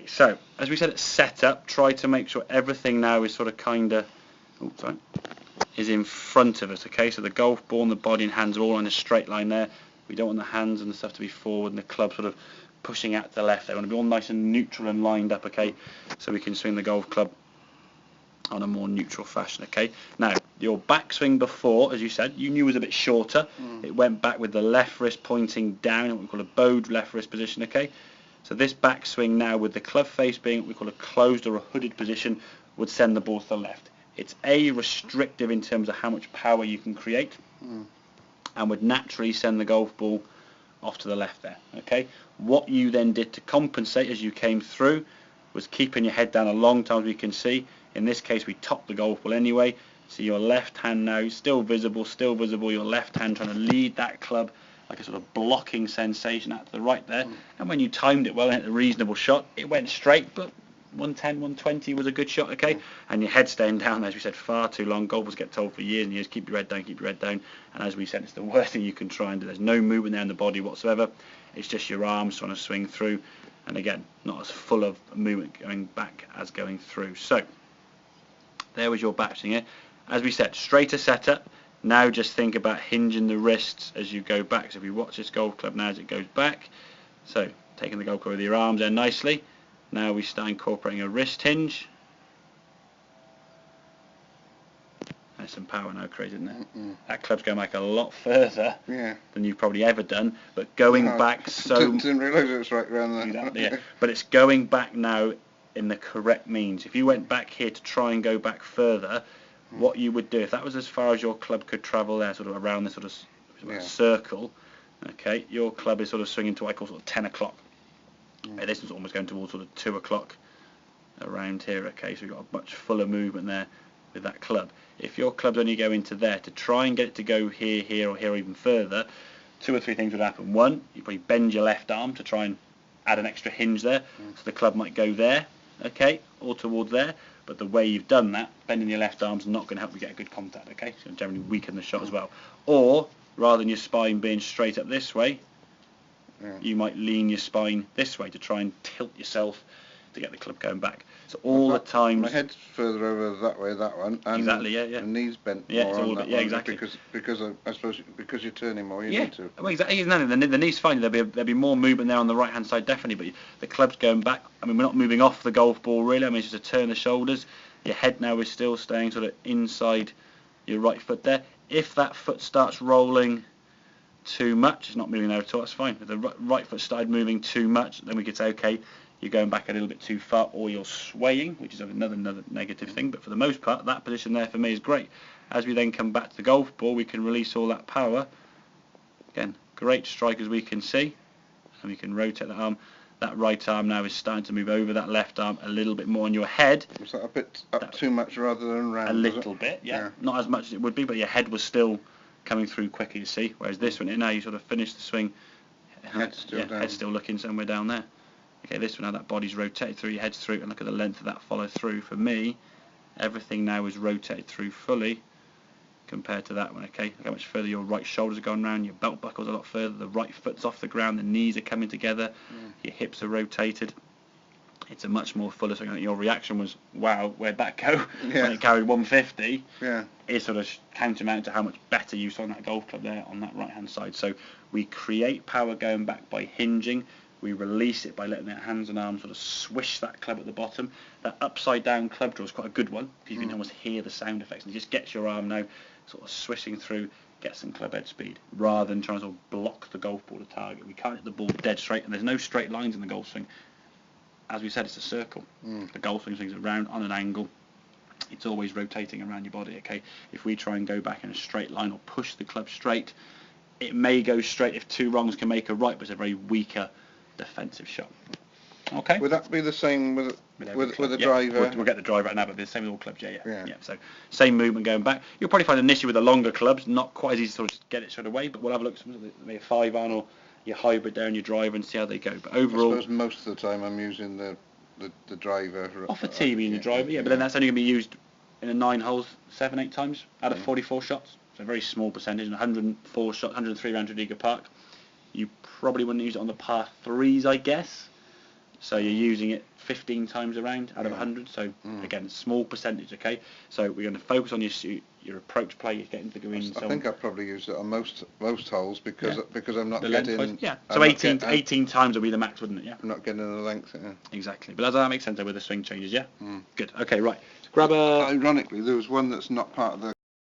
so as we said at setup, try to make sure everything now is sort of is in front of us. Okay, so the golf ball and the body and hands are all on a straight line there. We don't want the hands and the stuff to be forward and the club sort of pushing out to the left. They want to be all nice and neutral and lined up. Okay, so we can swing the golf club on a more neutral fashion. Okay, now your backswing before, as you said, you knew was a bit shorter. It went back with the left wrist pointing down, what we call a bowed left wrist position. Okay, so this backswing now with the club face being what we call a closed or a hooded position would send the ball to the left. It's restrictive in terms of how much power you can create, and would naturally send the golf ball off to the left there. Okay, what you then did to compensate as you came through was keeping your head down a long time, as we can see. In this case, we topped the golf ball anyway. So your left hand now still visible. Your left hand trying to lead that club like a sort of blocking sensation out to the right there. And when you timed it well and hit a reasonable shot, it went straight, but 110, 120 was a good shot, okay? And your head staying down, as we said, far too long. Golfers get told for years and years, keep your head down, keep your head down. And as we said, it's the worst thing you can try and do. There's no movement there in the body whatsoever. It's just your arms trying to swing through. And again, not as full of movement going back as going through. So, there was your backswing here. As we said, straighter setup. Now just think about hinging the wrists as you go back. So if you watch this golf club now as it goes back. So, taking the golf club with your arms there nicely. Now we start incorporating a wrist hinge. There's some power now created, isn't there? That club's going back a lot further than you've probably ever done, but going back so... Didn't realise it was right around there. Exactly, yeah. But it's going back now in the correct means. If you went back here to try and go back further, what you would do, if that was as far as your club could travel there, sort of around this sort of circle, okay, your club is sort of swinging to what I call sort of 10 o'clock. This is almost going towards sort of 2 o'clock around here, okay, so we've got a much fuller movement there with that club. If your club's only going to there, to try and get it to go here, here, or here, or even further, 2 or 3 things would happen. One, you probably bend your left arm to try and add an extra hinge there, so the club might go there, okay, or towards there, but the way you've done that, bending your left arm's not going to help you get a good contact, okay, so generally weaken the shot as well. Or, rather than your spine being straight up this way, you might lean your spine this way to try and tilt yourself to get the club going back. So all the times... My head's further over that way, that one. And exactly, yeah. The knees bent more more on that one, exactly. Because I suppose because you're turning more, you need to. Well, exactly. No, the knee's fine. There'll be more movement there on the right-hand side, definitely, but the club's going back. I mean, we're not moving off the golf ball, really. I mean, it's just a turn the shoulders. Your head now is still staying sort of inside your right foot there. If that foot starts rolling too much, it's not moving there at all, that's fine. If the right foot started moving too much, then we could say, okay, you're going back a little bit too far, or you're swaying, which is another negative thing, but for the most part, that position there for me is great. As we then come back to the golf ball, we can release all that power. Again, great strike as we can see, and we can rotate that arm. That right arm now is starting to move over that left arm a little bit more on your head. Was that a bit up too much rather than round? A little bit, yeah. Not as much as it would be, but your head was still coming through quicker, you see. Whereas this one, now you sort of finish the swing, head's still looking somewhere down there. Okay, this one now that body's rotated through, your head's through, and look at the length of that follow through. For me, everything now is rotated through fully compared to that one, okay? Look how much further your right shoulders are going round, your belt buckle's a lot further, the right foot's off the ground, the knees are coming together, your hips are rotated. It's a much more fuller swing. Your reaction was, wow, where'd that go? When it carried 150, it sort of countermounted to how much better you saw on that golf club there on that right-hand side. So we create power going back by hinging. We release it by letting our hands and arms sort of swish that club at the bottom. That upside-down club draw is quite a good one, because you can almost hear the sound effects. And it just gets your arm now sort of swishing through, get some club head speed, rather than trying to sort of block the golf ball to target. We can't hit the ball dead straight, and there's no straight lines in the golf swing. As we said, it's a circle. The golf swing swings around on an angle. It's always rotating around your body, okay? If we try and go back in a straight line or push the club straight, it may go straight if 2 wrongs can make a right, but it's a very weaker defensive shot. Okay? Would that be the same with the driver? We'll get the driver right now, but the same with all clubs, yeah. So, same movement going back. You'll probably find initially with the longer clubs, not quite as easy to sort of get it straight away, but we'll have a look at maybe a 5-iron or your hybrid there and your driver and see how they go. But overall, I suppose most of the time I'm using the driver. Off a TV in the driver, but then that's only going to be used in a 9 holes 7-8 times out of 44 shots. So a very small percentage. 104 shots, 103 round Tredegar Park. You probably wouldn't use it on the par 3s, I guess. So you're using it 15 times around out of Yeah. 100. So again, small percentage. Okay. So we're going to focus on your approach play, your getting to the green. I think I probably use it on most holes because I'm not the getting. lengthwise. Yeah. I'm So not 18 get- 18 times would be the max, wouldn't it? Yeah. I'm not getting the length. Yeah. Exactly. But does that make sense with the swing changes? Yeah. Good. Okay. Right. Grab a. Ironically, there was one that's not part of the